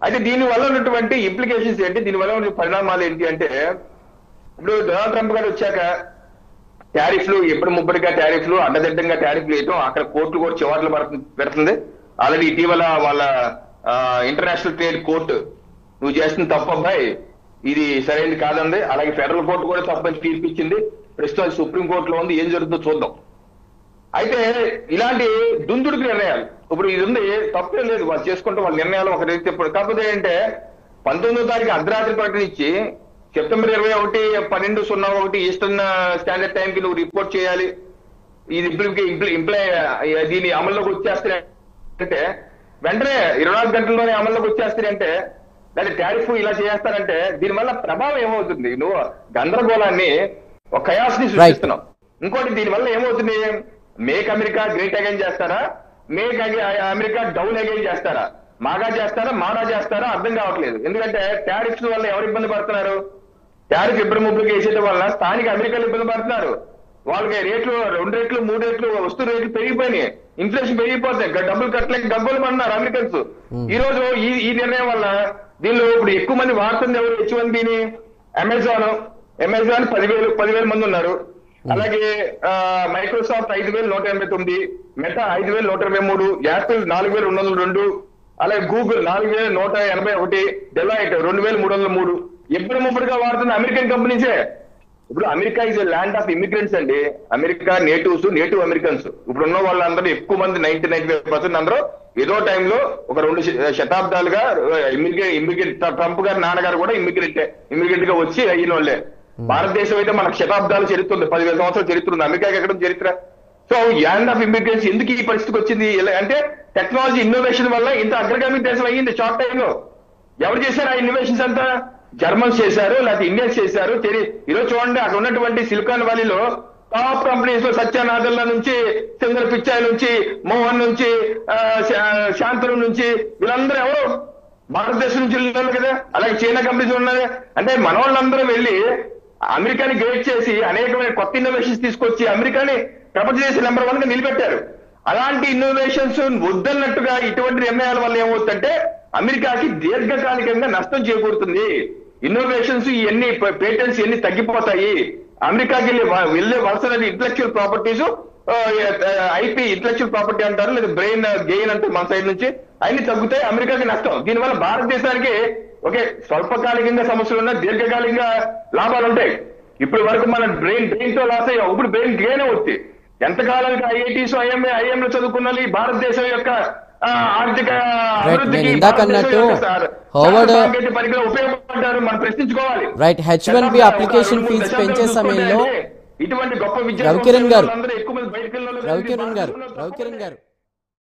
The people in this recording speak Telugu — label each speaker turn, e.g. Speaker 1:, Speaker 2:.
Speaker 1: అయితే దీని వల్ల ఉన్నటువంటి ఇంప్లికేషన్స్ ఏంటి, దీని వల్ల ఉన్న పరిణామాలు ఏంటి అంటే, ఇప్పుడు డొనాల్డ్ ట్రంప్ గారు వచ్చాక టారిఫ్లు ఎప్పుడు ముప్పటిగా టారిఫ్లు అడ్డదిడ్డంగా టారిఫ్లు వేయటం, అక్కడ కోర్టులు కూడా చివర్లు పెడుతుంది. ఆల్రెడీ ఇటీవల వాళ్ళ ఇంటర్నేషనల్ ట్రేడ్ కోర్టు నువ్వు చేస్తున్న తప్పు అబ్బాయి, ఇది సరైనది కాదండి. అలాగే ఫెడరల్ కోర్టు కూడా తప్పని తీర్పు ఇచ్చింది. ప్రస్తుతం సుప్రీం కోర్టులో ఉంది, ఏం జరుగుతుందో చూద్దాం. అయితే ఇలాంటి దుందుడుకు నిర్ణయాలు ఇప్పుడు ఇది ఉంది, తప్పేం లేదు, వాళ్ళు చేసుకుంటే వాళ్ళ నిర్ణయాలు ఒక రీతి. కాకపోతే ఏంటంటే 19వ తారీఖు అర్ధరాత్రి ప్రకటించి సెప్టెంబర్ 21/12/01 ఈస్టర్న్ స్టాండర్డ్ టైం కి నువ్వు రిపోర్ట్ చేయాలి, ఇది దీని అమల్లోకి వచ్చేస్తారంటే వెంటనే 24 గంటల్లోనే అమల్లోకి వచ్చేస్తారంటే, దాని టారిఫ్ ఇలా చేస్తారంటే దీనివల్ల ప్రభావం ఏమవుతుంది? నువ్వు గందరగోళాన్ని ఒక కయాస్ ని సృష్టిస్తున్నావు. ఇంకోటి దీనివల్ల ఏమవుతుంది, మేక్ అమెరికా గ్రేట్ అగైన్ చేస్తారా, మేక్ అమెరికా డౌన్ అగైన్ చేస్తారా, మాగా చేస్తారా మాడా చేస్తారా అర్థం కావట్లేదు. ఎందుకంటే టారిఫ్స్ వల్ల ఎవరు ఇబ్బంది పడుతున్నారు? టారిఫ్ ఇబ్బడి ముబ్బడికి వేసేయడం వల్ల స్థానిక అమెరికాలో ఇబ్బంది పడుతున్నారు. వాళ్ళకి రేట్లు 2 రెట్లు 3 రెట్లు వస్తు రేట్లు పెరిగిపోయినాయి, ఇన్ఫ్లేషన్ పెరిగిపోతాయి, డబ్బులు కట్టలేక డబ్బులు పడినారు అమెరికన్స్. ఈ రోజు ఈ నిర్ణయం వల్ల దీనిలో ఇప్పుడు ఎక్కువ మంది వాడుతుంది ఎవరు? H1Bని అమెజాన్ 10,000 మంది ఉన్నారు. అలాగే మైక్రోసాఫ్ట్ 5,189, మెటా 5,123, యాపిల్ 4,202, అలాగే గూగుల్ 4,181, డెలాయిట్ 2,303. ఎప్పుడు ముప్పటిగా వాడుతున్న అమెరికన్ కంపెనీసే. ఇప్పుడు America is land of immigrants అండి. అమెరికా నేటివ్ అమెరికన్స్ ఇప్పుడు ఉన్న వాళ్ళందరూ ఎక్కువ మంది 90-95% అందరూ ఏదో టైంలో ఒక 2 శతాబ్దాలుగా ఇమిగ్రెంట్. ట్రంప్ గారి నాన్నగారు కూడా ఇమిగ్రెంట్ గా వచ్చి అయిన వాళ్ళే. భారతదేశం అయితే మనకు శతాబ్దాలు చరిత్ర ఉంది, 10,000 సంవత్సరాల చరిత్ర ఉంది. అమెరికాకి ఎక్కడ చరిత్ర? సో ల్యాండ్ ఆఫ్ ఇమిగ్రెంట్స్ ఎందుకు ఈ పరిస్థితికి వచ్చింది అంటే టెక్నాలజీ ఇన్నోవేషన్ వల్ల ఇంత అగ్రగామి దేశం అయ్యింది షార్ట్ టైం లో. ఎవరు చేశారు ఆ ఇన్నోవేషన్స్ అంతా? జర్మన్స్ చేశారు, లేకపోతే ఇండియన్స్ చేశారు. ఈరోజు చూడండి, అక్కడ ఉన్నటువంటి సిలికాన్ వ్యాలీలో టాప్ కంపెనీస్ లో సత్యనాదెల్లా నుంచి, సింగర్ పిచ్చాయి నుంచి, మోహన్ నుంచి, శాంతను నుంచి, వీళ్ళందరూ ఎవరు? భారతదేశం నుంచి వెళ్ళారు కదా. అలాగే చైనా కంపెనీస్ ఉన్నాయి. అంటే మన వాళ్ళందరూ వెళ్ళి అమెరికాని గ్రేట్ చేసి అనేకమైన కొత్త ఇన్నోవేషన్స్ తీసుకొచ్చి అమెరికాని ప్రపంచ దేశ నెంబర్ 1 గా నిలబెట్టారు. అలాంటి ఇన్నోవేషన్స్ వద్దన్నట్టుగా ఇటువంటి నిర్ణయాల వల్ల ఏమవుతుందంటే అమెరికాకి దీర్ఘకాలికంగా నష్టం చేకూరుతుంది. ఇన్నోవేషన్స్ ఇవన్నీ పేటెంట్స్ ఇవన్నీ తగ్గిపోతాయి. అమెరికాకి వెళ్ళే వలస intellectual properties, IP intellectual property అంటారు, లేదా బ్రెయిన్ గెయిన్ అంటే మన సైడ్ నుంచి అన్ని తగ్గుతాయి, అమెరికాకి నష్టం. దీనివల్ల భారతదేశానికి ఓకే స్వల్పకాలికంగా సమస్యలు ఉన్నా దీర్ఘకాలికంగా లాభాలు ఉంటాయి. ఇప్పటి వరకు మన బ్రెయిన్ తో లాస్ అయ్యాం, ఇప్పుడు బ్రెయిన్ గెయిన్ అవుతుంది. ఎంతకాలానికి ఐఐటీస్ ఐఎంలో చదువుకున్నది భారతదేశం యొక్క ఆర్థిక అభివృద్ధికి పరికరం ఉపయోగపడ్డారు. మనం ప్రశ్నించుకోవాలి.
Speaker 2: రైట్, H1B అప్లికేషన్ ఫీజు పెంచే సమయంలో
Speaker 1: ఇటువంటి గొప్ప విద్య
Speaker 2: రవికిరణ్ గారు
Speaker 1: ఎక్కువ మంది బయటకు
Speaker 2: రవికిరణ్ గారు